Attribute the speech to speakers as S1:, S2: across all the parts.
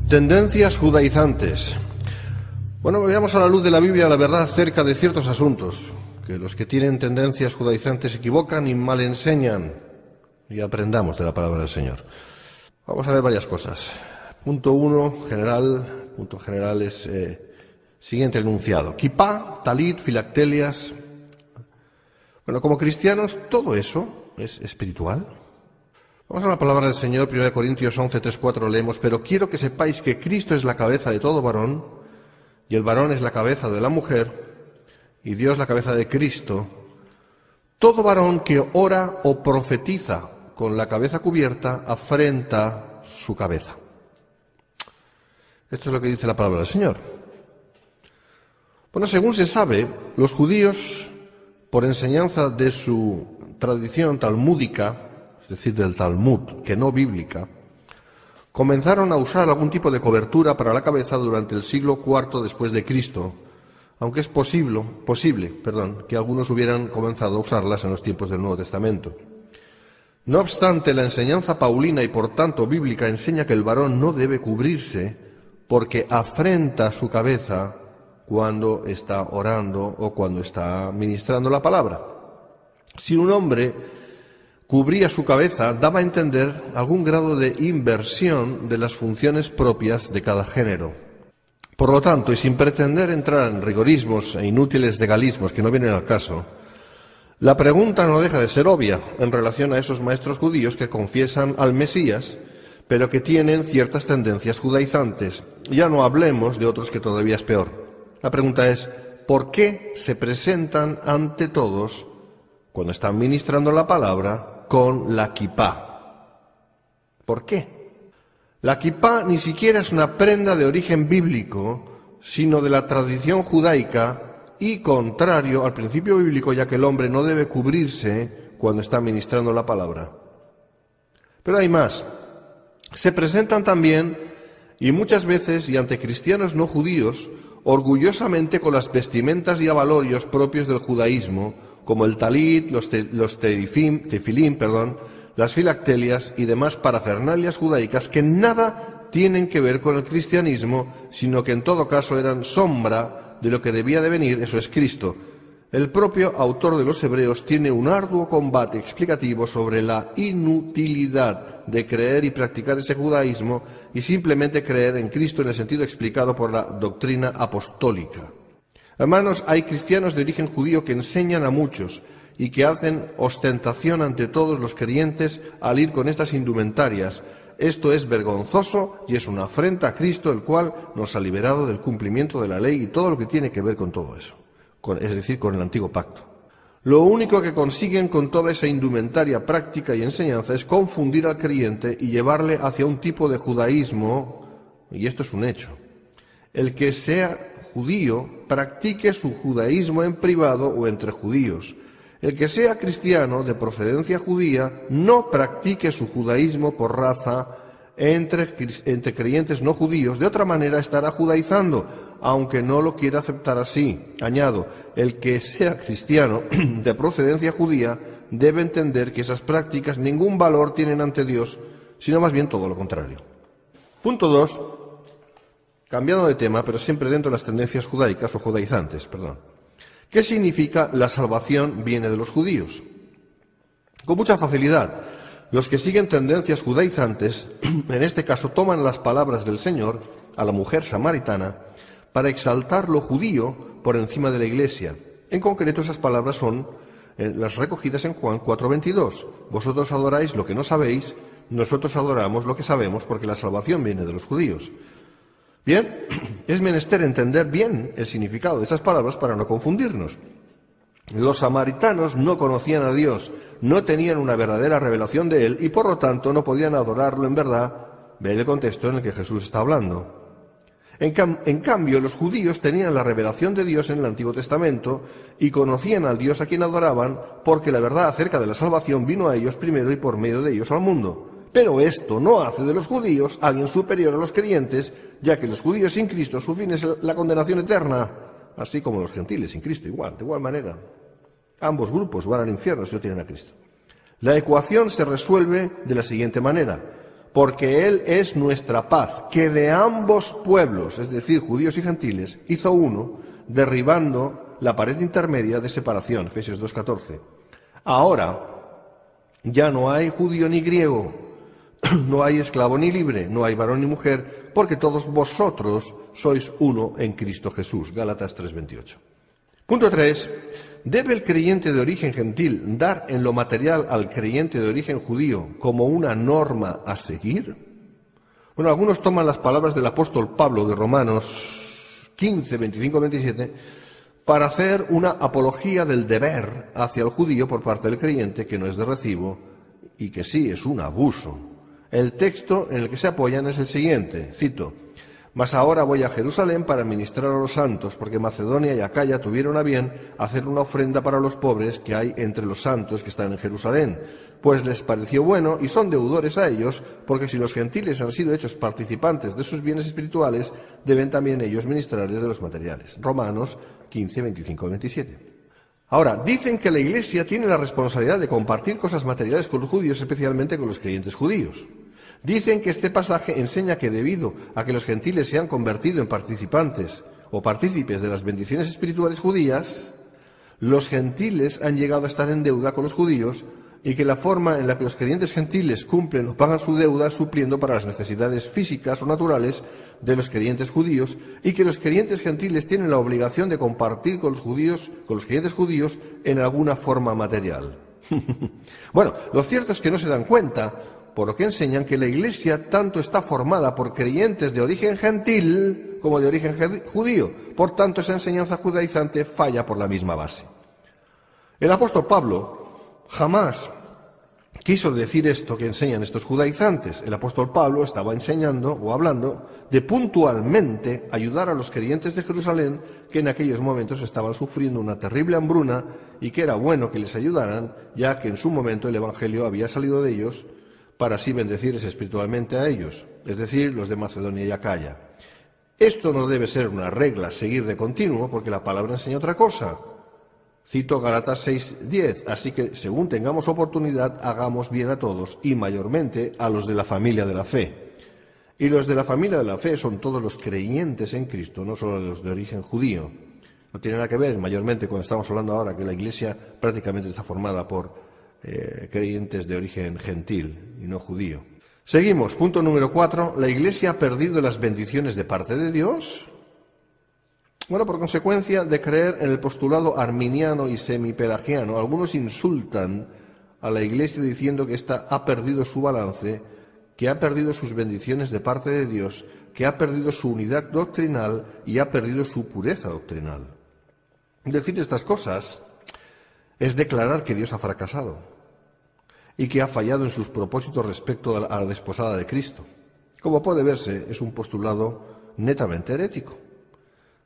S1: Tendencias judaizantes. Bueno, veamos a la luz de la Biblia la verdad acerca de ciertos asuntos, que los que tienen tendencias judaizantes se equivocan y mal enseñan, y aprendamos de la palabra del Señor. Vamos a ver varias cosas. Punto general es siguiente enunciado. Kipá, talit, filactelias. Bueno, como cristianos, todo eso es espiritual. Vamos a la palabra del Señor, 1 Corintios 11, 3, 4, leemos: pero quiero que sepáis que Cristo es la cabeza de todo varón, y el varón es la cabeza de la mujer, y Dios la cabeza de Cristo. Todo varón que ora o profetiza con la cabeza cubierta afrenta su cabeza. Esto es lo que dice la palabra del Señor. Bueno, según se sabe, los judíos, por enseñanza de su tradición talmúdica, es decir, del Talmud, que no bíblica, comenzaron a usar algún tipo de cobertura para la cabeza durante el siglo IV después de Cristo, aunque es posible, que algunos hubieran comenzado a usarlas en los tiempos del Nuevo Testamento. No obstante, la enseñanza paulina y por tanto bíblica enseña que el varón no debe cubrirse porque afrenta su cabeza cuando está orando o cuando está ministrando la palabra. Si un hombre cubría su cabeza, daba a entender algún grado de inversión de las funciones propias de cada género. Por lo tanto, y sin pretender entrar en rigorismos e inútiles legalismos que no vienen al caso, la pregunta no deja de ser obvia en relación a esos maestros judíos que confiesan al Mesías, pero que tienen ciertas tendencias judaizantes. Ya no hablemos de otros que todavía es peor. La pregunta es: ¿por qué se presentan ante todos, cuando están ministrando la palabra, con la kipá? ¿Por qué? La kipá ni siquiera es una prenda de origen bíblico, sino de la tradición judaica y contrario al principio bíblico, ya que el hombre no debe cubrirse cuando está ministrando la palabra. Pero hay más. Se presentan también, y muchas veces, y ante cristianos no judíos, orgullosamente con las vestimentas y abalorios propios del judaísmo, como el talit, los tefilín, las filactelias y demás parafernalias judaicas que nada tienen que ver con el cristianismo, sino que en todo caso eran sombra de lo que debía de venir, eso es Cristo. El propio autor de los Hebreos tiene un arduo combate explicativo sobre la inutilidad de creer y practicar ese judaísmo y simplemente creer en Cristo en el sentido explicado por la doctrina apostólica. Hermanos, hay cristianos de origen judío que enseñan a muchos y que hacen ostentación ante todos los creyentes al ir con estas indumentarias. Esto es vergonzoso y es una afrenta a Cristo, el cual nos ha liberado del cumplimiento de la ley y todo lo que tiene que ver con todo eso, es decir, con el antiguo pacto. Lo único que consiguen con toda esa indumentaria práctica y enseñanza es confundir al creyente y llevarle hacia un tipo de judaísmo, y esto es un hecho. El que sea judío practique su judaísmo en privado o entre judíos. El que sea cristiano de procedencia judía no practique su judaísmo por raza entre creyentes no judíos. De otra manera estará judaizando, aunque no lo quiera aceptar así. Añado, el que sea cristiano de procedencia judía debe entender que esas prácticas ningún valor tienen ante Dios, sino más bien todo lo contrario. Punto 2. Cambiando de tema, pero siempre dentro de las tendencias judaicas o judaizantes, ¿Qué significa la salvación viene de los judíos? Con mucha facilidad, los que siguen tendencias judaizantes, en este caso toman las palabras del Señor a la mujer samaritana para exaltar lo judío por encima de la Iglesia. En concreto, esas palabras son las recogidas en Juan 4:22. Vosotros adoráis lo que no sabéis, nosotros adoramos lo que sabemos, porque la salvación viene de los judíos. Bien, es menester entender bien el significado de esas palabras para no confundirnos. Los samaritanos no conocían a Dios, no tenían una verdadera revelación de Él y por lo tanto no podían adorarlo en verdad. Ve el contexto en el que Jesús está hablando. En cambio, los judíos tenían la revelación de Dios en el Antiguo Testamento y conocían al Dios a quien adoraban porque la verdad acerca de la salvación vino a ellos primero y por medio de ellos al mundo. Pero esto no hace de los judíos alguien superior a los creyentes, ya que los judíos sin Cristo su fin es la condenación eterna, así como los gentiles sin Cristo, de igual manera. Ambos grupos van al infierno si no tienen a Cristo. La ecuación se resuelve de la siguiente manera. porque Él es nuestra paz, que de ambos pueblos, es decir, judíos y gentiles, hizo uno, derribando la pared intermedia de separación, Efesios 2:14. Ahora, ya no hay judío ni griego, no hay esclavo ni libre, no hay varón ni mujer, porque todos vosotros sois uno en Cristo Jesús, Gálatas 3:28. Punto 3. ¿Debe el creyente de origen gentil dar en lo material al creyente de origen judío como una norma a seguir? Bueno, algunos toman las palabras del apóstol Pablo de Romanos 15, 25, 27 para hacer una apología del deber hacia el judío por parte del creyente, que no es de recibo y que sí es un abuso. El texto en el que se apoyan es el siguiente, cito: «Mas ahora voy a Jerusalén para ministrar a los santos, porque Macedonia y Acaya tuvieron a bien hacer una ofrenda para los pobres que hay entre los santos que están en Jerusalén, pues les pareció bueno y son deudores a ellos, porque si los gentiles han sido hechos participantes de sus bienes espirituales, deben también ellos ministrarles de los materiales». Romanos 15, 25, 27. Ahora, dicen que la Iglesia tiene la responsabilidad de compartir cosas materiales con los judíos, especialmente con los creyentes judíos. Dicen que este pasaje enseña que debido a que los gentiles se han convertido en participantes o partícipes de las bendiciones espirituales judías, los gentiles han llegado a estar en deuda con los judíos, y que la forma en la que los creyentes gentiles cumplen o pagan su deuda es supliendo para las necesidades físicas o naturales de los creyentes judíos, y que los creyentes gentiles tienen la obligación de compartir con los creyentes judíos en alguna forma material. Bueno, lo cierto es que no se dan cuenta, por lo que enseñan, que la Iglesia tanto está formada por creyentes de origen gentil como de origen judío. Por tanto, esa enseñanza judaizante falla por la misma base. El apóstol Pablo jamás quiso decir esto que enseñan estos judaizantes. El apóstol Pablo estaba enseñando o hablando de puntualmente ayudar a los creyentes de Jerusalén, que en aquellos momentos estaban sufriendo una terrible hambruna, y que era bueno que les ayudaran, ya que en su momento el Evangelio había salido de ellos, para así bendecirles espiritualmente a ellos, es decir, los de Macedonia y Acaya. Esto no debe ser una regla, seguir de continuo, porque la palabra enseña otra cosa. Cito Gálatas 6:10, así que según tengamos oportunidad, hagamos bien a todos, y mayormente a los de la familia de la fe. Y los de la familia de la fe son todos los creyentes en Cristo, no solo los de origen judío. No tiene nada que ver mayormente cuando estamos hablando ahora que la Iglesia prácticamente está formada por creyentes de origen gentil y no judío. Seguimos, punto número 4. ¿La Iglesia ha perdido las bendiciones de parte de Dios? Bueno, por consecuencia de creer en el postulado arminiano y semipelagiano, algunos insultan a la Iglesia diciendo que ésta ha perdido su balance, que ha perdido sus bendiciones de parte de Dios, que ha perdido su unidad doctrinal y ha perdido su pureza doctrinal. Decir estas cosas es declarar que Dios ha fracasado y que ha fallado en sus propósitos respecto a la desposada de Cristo. Como puede verse, es un postulado netamente herético.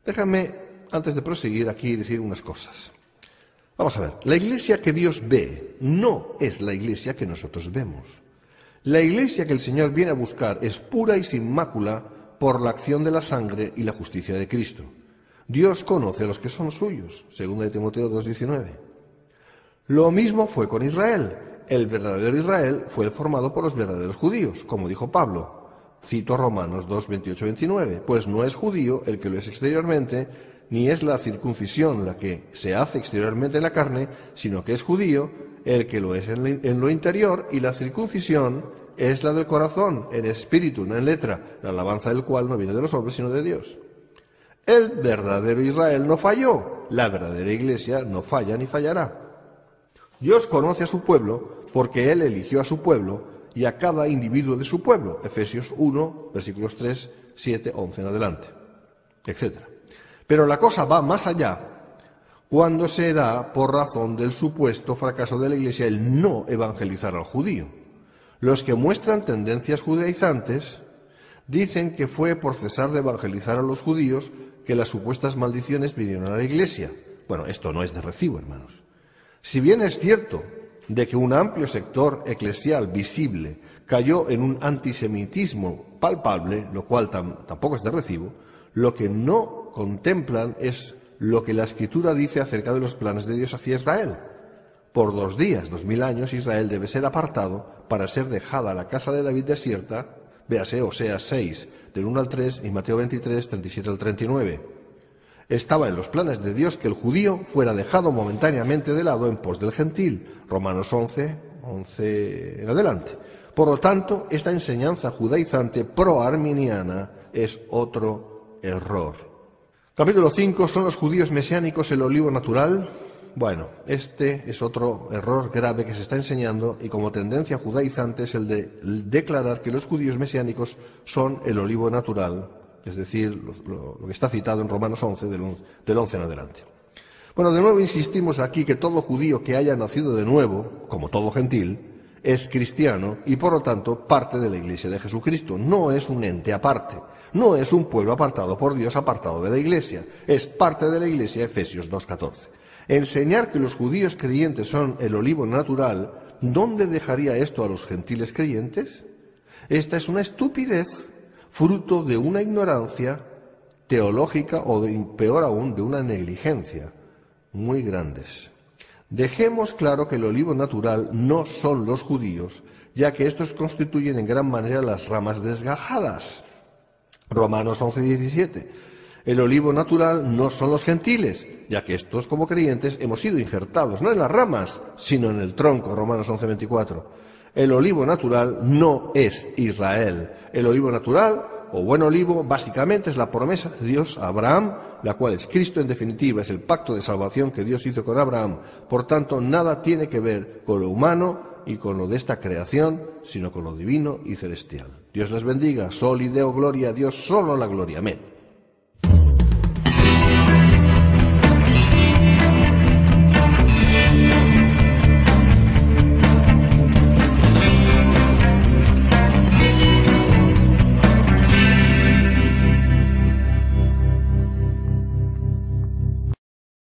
S1: Déjame, antes de proseguir aquí, decir unas cosas. Vamos a ver, la Iglesia que Dios ve no es la Iglesia que nosotros vemos. La Iglesia que el Señor viene a buscar es pura y sin mácula por la acción de la sangre y la justicia de Cristo. Dios conoce a los que son suyos, 2 Timoteo 2:19. Lo mismo fue con Israel. El verdadero Israel fue el formado por los verdaderos judíos, como dijo Pablo. Cito Romanos 2:28-29. Pues no es judío el que lo es exteriormente, ni es la circuncisión la que se hace exteriormente en la carne, sino que es judío el que lo es en lo interior, y la circuncisión es la del corazón, en espíritu, no en letra, la alabanza del cual no viene de los hombres, sino de Dios. El verdadero Israel no falló, la verdadera Iglesia no falla ni fallará. Dios conoce a su pueblo porque Él eligió a su pueblo y a cada individuo de su pueblo, Efesios 1, versículos 3, 7, 11 en adelante, etc. Pero la cosa va más allá cuando se da por razón del supuesto fracaso de la Iglesia el no evangelizar al judío. Los que muestran tendencias judaizantes dicen que fue por cesar de evangelizar a los judíos que las supuestas maldiciones vinieron a la Iglesia. Bueno, esto no es de recibo, hermanos. Si bien es cierto de que un amplio sector eclesial visible cayó en un antisemitismo palpable, lo cual tampoco es de recibo, lo que no contemplan es lo que la Escritura dice acerca de los planes de Dios hacia Israel. Por 2 días, 2000 años, Israel debe ser apartado para ser dejada la casa de David desierta, véase Oseas 6, del 1 al 3 y Mateo 23, 37 al 39. Estaba en los planes de Dios que el judío fuera dejado momentáneamente de lado en pos del gentil, Romanos 11, 11 en adelante. Por lo tanto, esta enseñanza judaizante pro-arminiana es otro error. Capítulo 5, ¿son los judíos mesiánicos el olivo natural? Bueno, este es otro error grave que se está enseñando y como tendencia judaizante es el de declarar que los judíos mesiánicos son el olivo natural, es decir, lo que está citado en Romanos 11, del 11 en adelante. Bueno, de nuevo insistimos aquí que todo judío que haya nacido de nuevo, como todo gentil, es cristiano y por lo tanto parte de la Iglesia de Jesucristo. No es un ente aparte, no es un pueblo apartado por Dios, apartado de la Iglesia, es parte de la Iglesia, Efesios 2:14. Enseñar que los judíos creyentes son el olivo natural, ¿dónde dejaría esto a los gentiles creyentes? Esta es una estupidez, fruto de una ignorancia teológica o, peor aún, de una negligencia muy grandes. Dejemos claro que el olivo natural no son los judíos, ya que estos constituyen en gran manera las ramas desgajadas. Romanos 11:17. El olivo natural no son los gentiles, ya que estos como creyentes hemos sido injertados, no en las ramas, sino en el tronco. Romanos 11:24. El olivo natural no es Israel. El olivo natural, o buen olivo, básicamente es la promesa de Dios a Abraham, la cual es Cristo en definitiva, es el pacto de salvación que Dios hizo con Abraham. Por tanto, nada tiene que ver con lo humano y con lo de esta creación, sino con lo divino y celestial. Dios les bendiga. Sol y Deo, gloria a Dios, solo la gloria. Amén.